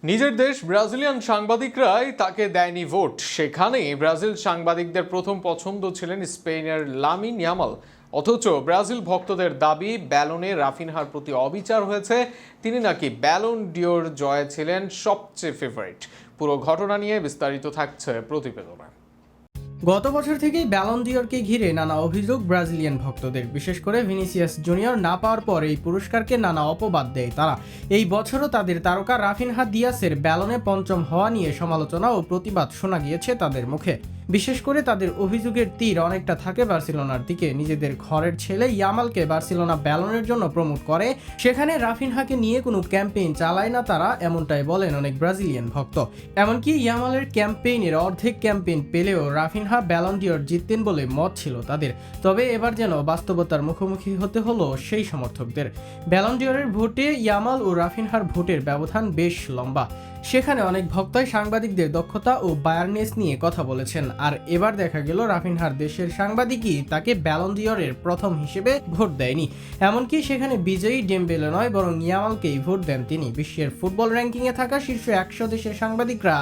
নিজের দেশ ব্রাজিলিয়ান সাংবাদিকরাই তাকে দেয়নি ভোট। সেখানে ব্রাজিল সাংবাদিকদের প্রথম পছন্দ ছিলেন স্পেনের লামিন ইয়ামাল। অথচ ব্রাজিল ভক্তদের দাবি ব্যালনে রাফিনহার প্রতি অবিচার হয়েছে। তিনি নাকি ব্যালন ডিওর জয়ে ছিলেন সবচেয়ে ফেভারিট। পুরো ঘটনা নিয়ে বিস্তারিত থাকছে প্রতিবেদনে। গত বছর থেকেই ব্যালন ডিওরকে ঘিরে নানা অভিযোগ ব্রাজিলিয়ান ভক্তদের, বিশেষ করে ভিনিসিয়াস জুনিয়র না পাওয়ার পর এই পুরস্কারকে নানা অপবাদ দেয় তারা। এই বছরও তাদের তারকা রাফিনহা দিয়াসের ব্যালনে পঞ্চম হওয়া নিয়ে সমালোচনা ও প্রতিবাদ শোনা গিয়েছে তাদের মুখে। বিশেষ করে তাদের অভিযোগের তীর অনেকটা থাকে বার্সেলোনার দিকে। নিজেদের ঘরের ছেলে ইয়ামালকে বার্সেলোনা ব্যালনের জন্য প্রমোট করে, সেখানে রাফিনহাকে নিয়ে কোনো ক্যাম্পেইন চালায় না তারা, এমনটাই বলেন অনেক ব্রাজিলিয়ান ভক্ত। এমনকি ইয়ামালের ক্যাম্পেইনের অর্ধেক ক্যাম্পেইন পেলেও রাফিনহা ব্যালন ডিওর জিততেন বলে মত ছিল তাদের। তবে এবার যেন বাস্তবতার মুখোমুখি হতে হলো সেই সমর্থকদের। ব্যালন ডিওরের ভোটে ইয়ামাল ও রাফিনহার ভোটের ব্যবধান বেশ লম্বা। সেখানে অনেক ভক্তই সাংবাদিকদের দক্ষতা ও বায়ারনেস নিয়ে কথা বলেছেন। আর এবার দেখা গেল রাফিনহার দেশের সাংবাদিকই তাকে ব্যালন ডিওরের প্রথম হিসেবে ভোট দেয়নি। এমনকি সেখানে বিজয়ী ডেমবেলে নয়, বরং ইয়ামালকেই ভোট দেন তিনি। বিশ্বের ফুটবল র্যাঙ্কিংয়ে থাকা শীর্ষ 100 দেশের সাংবাদিকরা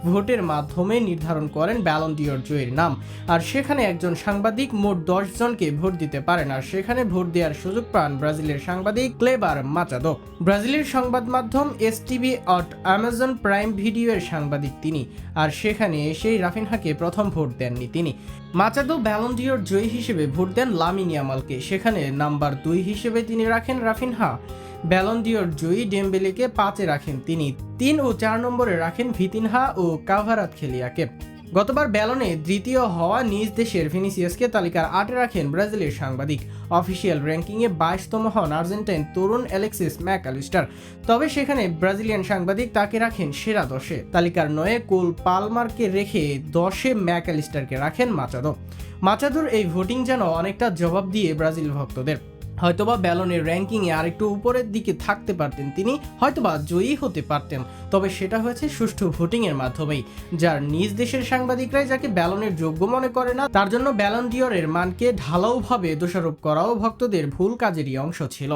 ভোটের মাধ্যমে নির্ধারণ করেন ব্যালন ডিওর জয়ীর নাম। আর সেখানে একজন সাংবাদিক মোট 10 জনকে ভোট দিতে পারেন। আর সেখানে ভোট দেওয়ার সুযোগ পান ব্রাজিলের সাংবাদিক ক্লেবার মাচাদো। ব্রাজিলের সংবাদ মাধ্যম এসটিভি অ্যামাজন প্রাইম ভিডিওর সাংবাদিক তিনি। আর সেখানে এসেই রাফিনহাকে প্রথম ভোট দেননি তিনি। মাচাদো ব্যালন ডিওর জয়ী হিসেবে ভোট দেন লামিন ইয়ামালকে। সেখানে নাম্বার 2 হিসেবে তিনি রাখেন রাফিনহা। ব্যালন ডিওর জয়ী ডেমবেলেকে 5-এ রাখেন তিনি। 3 ও 4 নম্বরে রাখেন ভিতিনহা ও কাভারাতখেলিয়াকে। গতবার ব্যালনে দ্বিতীয় হওয়া নিজ দেশের ভিনিসিয়াসকে তালিকার 8-এ রাখেন ব্রাজিলের সাংবাদিক। অফিসিয়াল র্যাঙ্কিংয়ে 22তম হন আর্জেন্টাইন তরুণ অ্যালেক্সিস ম্যাকঅ্যালিস্টার। তবে সেখানে ব্রাজিলিয়ান সাংবাদিক তাকে রাখেন সেরা 10-এ। তালিকার 9-এ কোল পালমারকে রেখে 10-এ ম্যাকঅ্যালিস্টারকে রাখেন মাচাদো। মাচাদোর এই ভোটিং যেন অনেকটা জবাব দিয়ে ব্রাজিল ভক্তদের। হয়তোবা ব্যালনের র্যাঙ্কিংয়ে আরেকটু উপরের দিকে থাকতে পারতেন তিনি, হয়তোবা জয়ী হতে পারতেন। তবে সেটা হয়েছে সুষ্ঠু ভোটিংয়ের মাধ্যমেই। যার নিজ দেশের সাংবাদিকরাই যাকে ব্যালনের যোগ্য মনে করে না, তার জন্য ব্যালন ডিওরের মানকে ঢালাওভাবে দোষারোপ করাও ভক্তদের ভুল কাজেরই অংশ ছিল।